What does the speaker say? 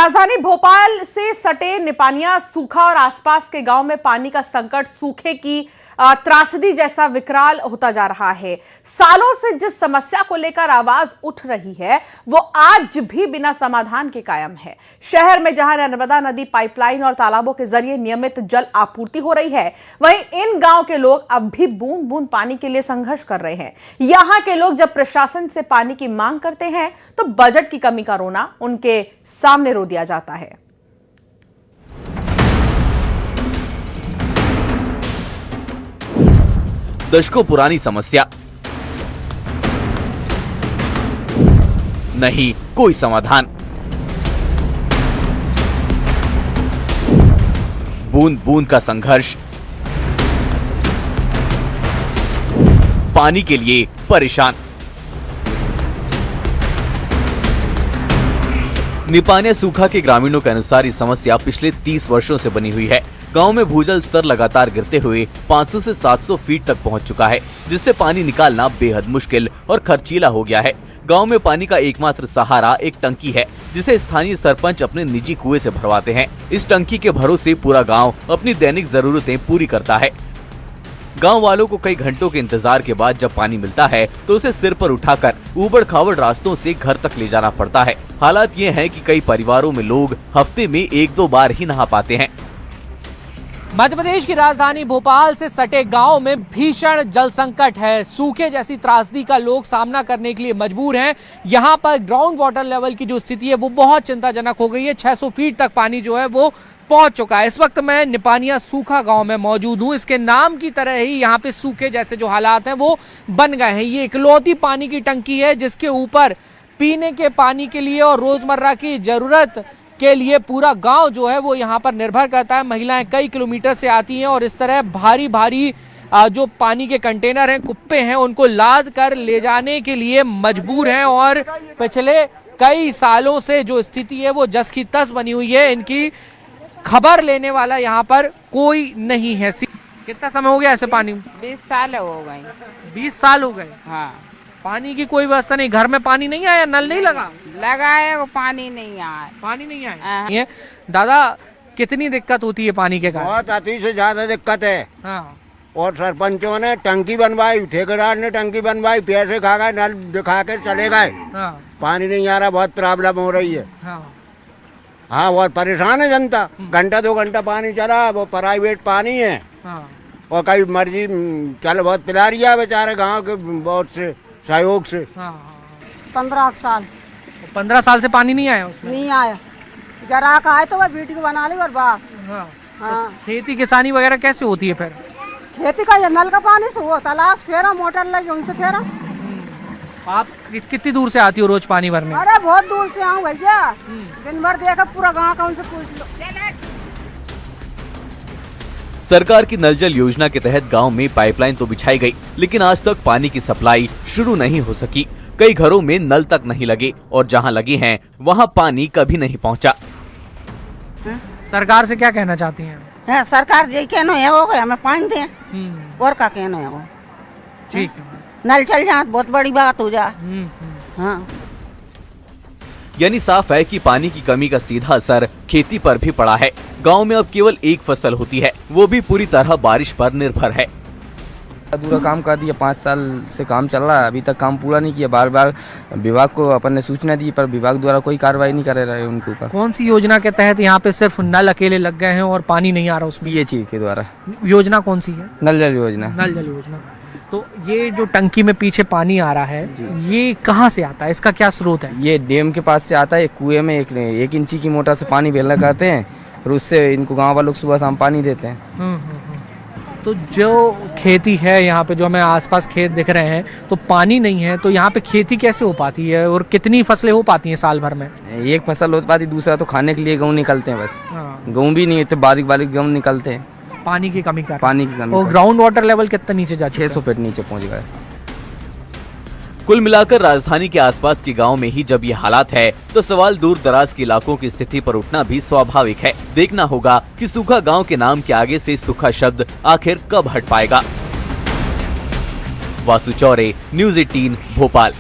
राजधानी भोपाल से सटे निपानिया सूखा और आसपास के गांव में पानी का संकट सूखे की त्रासदी जैसा विकराल होता जा रहा है। सालों से जिस समस्या को लेकर आवाज उठ रही है वो आज भी बिना समाधान के कायम है। शहर में जहां नर्मदा नदी पाइपलाइन और तालाबों के जरिए नियमित जल आपूर्ति हो रही है, वहीं इन गांव के लोग अब भी बूंद बूंद पानी के लिए संघर्ष कर रहे हैं। यहां के लोग जब प्रशासन से पानी की मांग करते हैं तो बजट की कमी का रोना उनके सामने रो दिया जाता है। दशकों पुरानी समस्या, नहीं कोई समाधान। बूंद बूंद का संघर्ष, पानी के लिए परेशान। निपानिया सूखा के ग्रामीणों के अनुसार ये समस्या पिछले 30 वर्षों से बनी हुई है। गांव में भूजल स्तर लगातार गिरते हुए 500 से 700 फीट तक पहुंच चुका है, जिससे पानी निकालना बेहद मुश्किल और खर्चीला हो गया है। गांव में पानी का एकमात्र सहारा एक टंकी है, जिसे स्थानीय सरपंच अपने निजी कुएं से भरवाते हैं। इस टंकी के भरोसे पूरा गांव अपनी दैनिक जरूरतें पूरी करता है। गांव वालों को कई घंटों के इंतजार के बाद जब पानी मिलता है तो उसे सिर पर उठाकर ऊबड़ खाबड़ रास्तों से घर तक ले जाना पड़ता है। हालात ये हैं कि कई परिवारों में लोग हफ्ते में 1-2 बार ही नहा पाते हैं। मध्य प्रदेश की राजधानी भोपाल से सटे गांव में भीषण जल संकट है। सूखे जैसी त्रासदी का लोग सामना करने के लिए मजबूर हैं। यहां पर ग्राउंड वाटर लेवल की जो स्थिति है वो बहुत चिंताजनक हो गई है। 600 फीट तक पानी जो है वो पहुंच चुका है। इस वक्त मैं निपानिया सूखा गांव में मौजूद हूं। इसके नाम की तरह ही यहाँ पे सूखे जैसे जो हालात हैं वो बन गए हैं। ये इकलौती पानी की टंकी है जिसके ऊपर पीने के पानी के लिए और रोजमर्रा की जरूरत के लिए पूरा गांव जो है वो यहाँ पर निर्भर करता है। महिलाएं कई किलोमीटर से आती हैं और इस तरह भारी भारी जो पानी के कंटेनर हैं, कुप्पे हैं, उनको लाद कर ले जाने के लिए मजबूर हैं। और पिछले कई सालों से जो स्थिति है वो जस की तस बनी हुई है। इनकी खबर लेने वाला यहाँ पर कोई नहीं है। कितना समय हो गया ऐसे पानी? 20 साल हो गए। 20 साल हो गए। हाँ। पानी की कोई व्यवस्था नहीं, घर में पानी नहीं आया, नल नहीं लगा? लगाए वो पानी नहीं आया। पानी नहीं आया। ये दादा कितनी दिक्कत होती है पानी के कारण? बहुत अति से ज्यादा दिक्कत है। हाँ। और सरपंचों ने टंकी बनवाई, ठेकेदार ने टंकी बनवाई, पैसे खा गए, नल दिखा के चले गए। हाँ। पानी नहीं आ रहा, बहुत प्रॉब्लम हो रही है। हाँ। हाँ, बहुत परेशान है जनता। घंटा 2 घंटा पानी चला, वो प्राइवेट पानी है। हाँ। और कई मर्जी चल बहुत पिला रही है बेचारे गाँव के बहुत से सहयोग से। हाँ। 15 साल। 15 साल से पानी नहीं आया उसमें? नहीं आया। जरा का आए तो वह वीडियो बना ली और बात। हाँ। हाँ। तो खेती किसानी वगैरह कैसे होती है फिर? खेती का ये नल का पानी से वो तालाब फेरा, मोटर लगी उनसे फेरा। आप कितनी दूर से आती हो रोज पानी भरने? अरे बहुत दूर से आऊँ भैया, दिन भर देखा पूरा गाँव का, उनसे पूछ लो। सरकार की नल जल योजना के तहत गांव में पाइपलाइन तो बिछाई गई, लेकिन आज तक पानी की सप्लाई शुरू नहीं हो सकी। कई घरों में नल तक नहीं लगे और जहां लगे हैं वहां पानी कभी नहीं पहुंचा। सरकार से क्या कहना चाहती हैं? है, सरकार जी कहना है वो हमें पानी दे, और का कहना है वो। ठीक है। नल चल जाए बहुत बड़ी बात हो जाए। हाँ। यानी साफ है कि पानी की कमी का सीधा असर खेती पर भी पड़ा है। गांव में अब केवल एक फसल होती है, वो भी पूरी तरह बारिश पर निर्भर है। अधूरा काम कर दिया, 5 साल से काम चल रहा है, अभी तक काम पूरा नहीं किया। बार बार विभाग को अपन ने सूचना दी पर विभाग द्वारा कोई कार्रवाई नहीं कर रहे उनके ऊपर। कौन सी योजना के तहत यहाँ पे सिर्फ नल अकेले लग गए हैं और पानी नहीं आ रहा उसमें? BHE के द्वारा। योजना कौन सी है? नल जल योजना। नल जल योजना। तो ये जो टंकी में पीछे पानी आ रहा है ये कहाँ से आता है, इसका क्या स्रोत है? ये डैम के पास से आता है। कुएं में 1 इंची की मोटर से पानी बेलना करते हैं, फिर उससे इनको गाँव वालों को सुबह शाम पानी देते हैं। तो जो खेती है यहाँ पे, जो हमें आसपास खेत दिख रहे हैं, तो पानी नहीं है तो यहाँ पे खेती कैसे हो पाती है और कितनी फसलें हो पाती हैं साल भर में? एक फसल हो पाती, दूसरा तो खाने के लिए गेहूँ निकलते हैं बस। गेहूँ भी नहीं तो बारीक बारीक गेहूँ निकलते हैं। पानी की कमी का? पानी की कमी। और ग्राउंड वाटर लेवल कितना नीचे जा चुका है? 600 फीट नीचे पहुँच गए। कुल मिलाकर राजधानी के आसपास के गांव में ही जब ये हालात है तो सवाल दूर दराज के इलाकों की स्थिति पर उठना भी स्वाभाविक है। देखना होगा कि सूखा गांव के नाम के आगे से सूखा शब्द आखिर कब हट पाएगा। वासु चौरे, न्यूज़ 18 भोपाल।